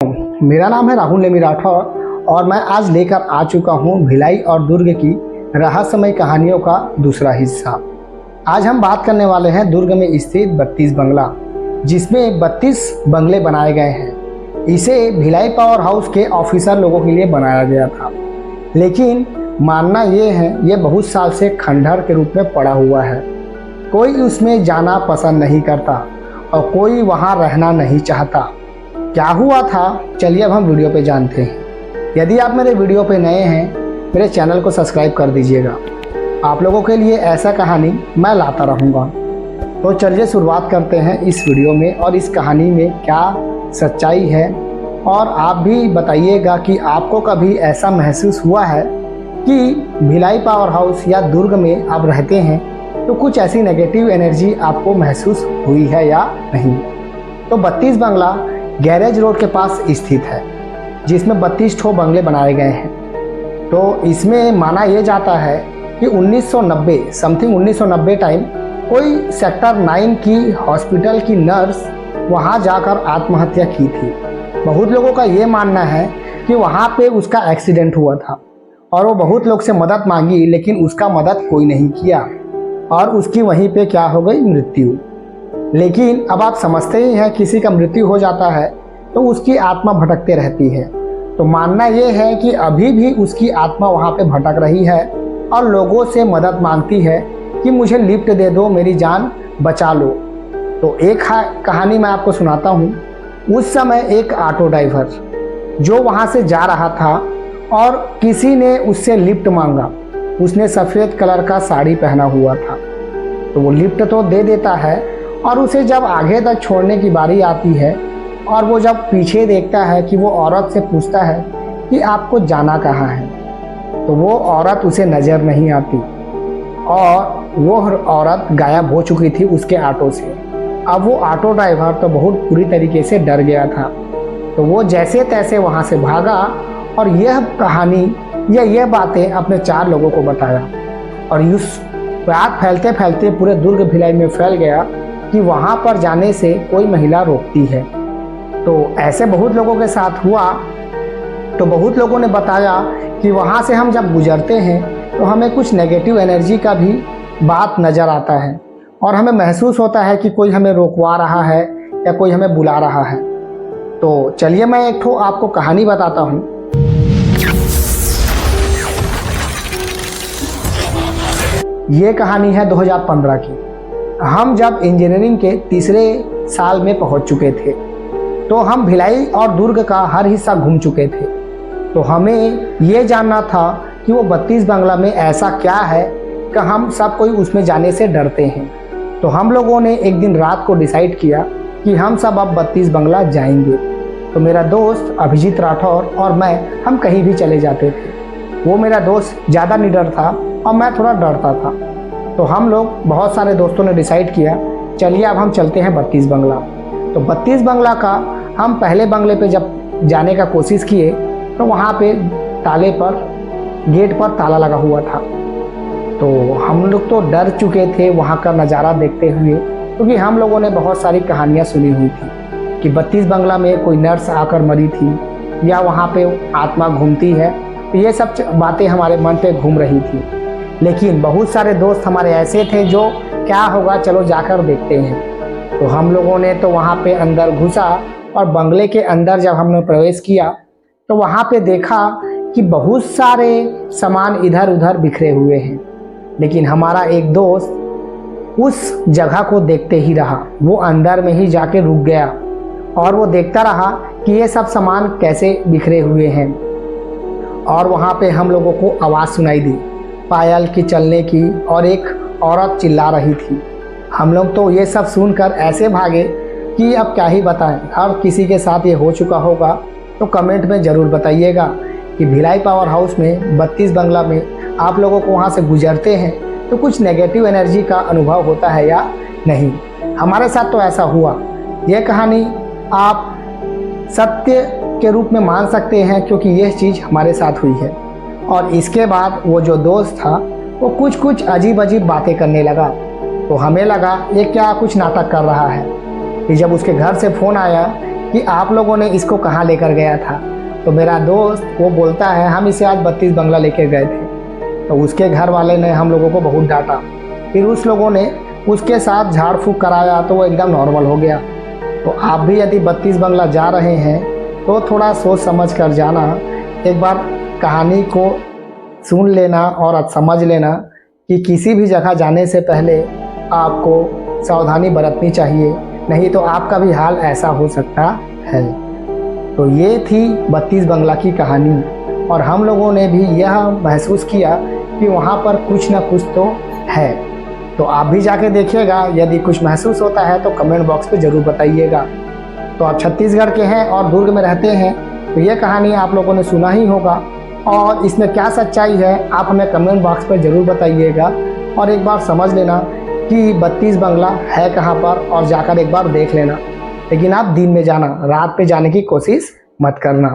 मेरा नाम है राहुल नेमी राठौर और मैं आज लेकर आ चुका हूँ भिलाई और दुर्ग की रहस्यमय कहानियों का दूसरा हिस्सा। आज हम बात करने वाले हैं दुर्ग में स्थित 32 बंगला, जिसमें 32 बंगले बनाए गए हैं। इसे भिलाई पावर हाउस के ऑफिसर लोगों के लिए बनाया गया था, लेकिन मानना ये है ये बहुत साल से खंडहर के रूप में पड़ा हुआ है। कोई उसमें जाना पसंद नहीं करता और कोई वहाँ रहना नहीं चाहता। क्या हुआ था, चलिए अब हम वीडियो पे जानते हैं। यदि आप मेरे वीडियो पे नए हैं, मेरे चैनल को सब्सक्राइब कर दीजिएगा। आप लोगों के लिए ऐसा कहानी मैं लाता रहूँगा। तो चलिए शुरुआत करते हैं इस वीडियो में और इस कहानी में क्या सच्चाई है। और आप भी बताइएगा कि आपको कभी ऐसा महसूस हुआ है कि भिलाई पावर हाउस या दुर्ग में आप रहते हैं तो कुछ ऐसी नेगेटिव एनर्जी आपको महसूस हुई है या नहीं। तो 32 बंगला गैरेज रोड के पास स्थित है, जिसमें 32 ठो बंगले बनाए गए हैं। तो इसमें माना यह जाता है कि 1990 टाइम कोई सेक्टर 9 की हॉस्पिटल की नर्स वहां जाकर आत्महत्या की थी। बहुत लोगों का ये मानना है कि वहां पे उसका एक्सीडेंट हुआ था और वो बहुत लोग से मदद मांगी, लेकिन उसका मदद कोई नहीं किया और उसकी वहीं पे क्या हो गई, मृत्यु। लेकिन अब आप समझते ही हैं, किसी का मृत्यु हो जाता है तो उसकी आत्मा भटकते रहती है। तो मानना ये है कि अभी भी उसकी आत्मा वहाँ पे भटक रही है और लोगों से मदद मांगती है कि मुझे लिफ्ट दे दो, मेरी जान बचा लो। तो एक कहानी मैं आपको सुनाता हूँ। उस समय एक ऑटो ड्राइवर जो वहाँ से जा रहा था और किसी ने उससे लिफ्ट मांगा। उसने सफ़ेद कलर का साड़ी पहना हुआ था, तो वो लिफ्ट तो दे देता है और उसे जब आगे तक छोड़ने की बारी आती है और वो जब पीछे देखता है कि वो औरत से पूछता है कि आपको जाना कहाँ है, तो वो औरत उसे नज़र नहीं आती और वो औरत गायब हो चुकी थी उसके ऑटो से। अब वो ऑटो ड्राइवर तो बहुत बुरी तरीके से डर गया था, तो वो जैसे तैसे वहाँ से भागा और यह कहानी या यह बातें अपने 4 लोगों को बताया। और इस बात फैलते फैलते पूरे दुर्ग भिलाई में फैल गया कि वहाँ पर जाने से कोई महिला रोकती है। तो ऐसे बहुत लोगों के साथ हुआ। तो बहुत लोगों ने बताया कि वहाँ से हम जब गुजरते हैं तो हमें कुछ नेगेटिव एनर्जी का भी बात नज़र आता है और हमें महसूस होता है कि कोई हमें रोकवा रहा है या कोई हमें बुला रहा है। तो चलिए मैं एक ठो आपको कहानी बताता हूँ। ये कहानी है 2015 की। हम जब इंजीनियरिंग के तीसरे साल में पहुंच चुके थे तो हम भिलाई और दुर्ग का हर हिस्सा घूम चुके थे। तो हमें ये जानना था कि वो 32 बंगला में ऐसा क्या है कि हम सब कोई उसमें जाने से डरते हैं। तो हम लोगों ने एक दिन रात को डिसाइड किया कि हम सब अब 32 बंगला जाएंगे। तो मेरा दोस्त अभिजीत राठौर और मैं, हम कहीं भी चले जाते थे। वो मेरा दोस्त ज़्यादा निडर था और मैं थोड़ा डरता था। तो हम लोग बहुत सारे दोस्तों ने डिसाइड किया, चलिए अब हम चलते हैं 32 बंगला। तो 32 बंगला का हम पहले बंगले पे जब जाने का कोशिश किए तो वहाँ पे ताले पर, गेट पर ताला लगा हुआ था। तो हम लोग तो डर चुके थे वहाँ का नज़ारा देखते हुए, क्योंकि हम लोगों ने बहुत सारी कहानियाँ सुनी हुई थी कि 32 बंगला में कोई नर्स आकर मरी थी या वहाँ पे आत्मा घूमती है। तो ये सब बातें हमारे मन पे घूम रही थी। लेकिन बहुत सारे दोस्त हमारे ऐसे थे जो क्या होगा, चलो जाकर देखते हैं। तो हम लोगों ने तो वहाँ पे अंदर घुसा और बंगले के अंदर जब हमने प्रवेश किया तो वहाँ पे देखा कि बहुत सारे सामान इधर उधर बिखरे हुए हैं। लेकिन हमारा एक दोस्त उस जगह को देखते ही रहा, वो अंदर में ही जाके रुक गया और वो देखता रहा कि ये सब सामान कैसे बिखरे हुए हैं। और वहाँ पे हम लोगों को आवाज़ सुनाई दी पायल की चलने की और एक औरत चिल्ला रही थी। हम लोग तो ये सब सुनकर ऐसे भागे कि अब क्या ही बताएं। हर किसी के साथ ये हो चुका होगा तो कमेंट में ज़रूर बताइएगा कि भिलाई पावर हाउस में 32 बंगला में आप लोगों को वहाँ से गुजरते हैं तो कुछ नेगेटिव एनर्जी का अनुभव होता है या नहीं। हमारे साथ तो ऐसा हुआ। ये कहानी आप सत्य के रूप में मान सकते हैं क्योंकि यह चीज़ हमारे साथ हुई है। और इसके बाद वो जो दोस्त था वो कुछ अजीब अजीब बातें करने लगा। तो हमें लगा ये क्या कुछ नाटक कर रहा है। कि जब उसके घर से फ़ोन आया कि आप लोगों ने इसको कहाँ लेकर गया था। तो मेरा दोस्त वो बोलता है हम इसे आज 32 बंगला लेके गए थे। तो उसके घर वाले ने हम लोगों को बहुत डांटा। फिर उस लोगों ने उसके साथ झाड़ फूँक कराया तो वो एकदम नॉर्मल हो गया। तो आप भी यदि 32 बंगला जा रहे हैं तो थोड़ा सोच समझ कर जाना। एक बार कहानी को सुन लेना और समझ लेना कि किसी भी जगह जाने से पहले आपको सावधानी बरतनी चाहिए, नहीं तो आपका भी हाल ऐसा हो सकता है। तो ये थी 32 बंगला की कहानी और हम लोगों ने भी यह महसूस किया कि वहाँ पर कुछ ना कुछ तो है। तो आप भी जाके देखिएगा, यदि कुछ महसूस होता है तो कमेंट बॉक्स पे ज़रूर बताइएगा। तो आप छत्तीसगढ़ के हैं और दुर्ग में रहते हैं तो ये कहानी आप लोगों ने सुना ही होगा और इसमें क्या सच्चाई है आप हमें कमेंट बॉक्स पर ज़रूर बताइएगा। और एक बार समझ लेना कि 32 बंगला है कहाँ पर और जाकर एक बार देख लेना, लेकिन आप दिन में जाना, रात पे जाने की कोशिश मत करना।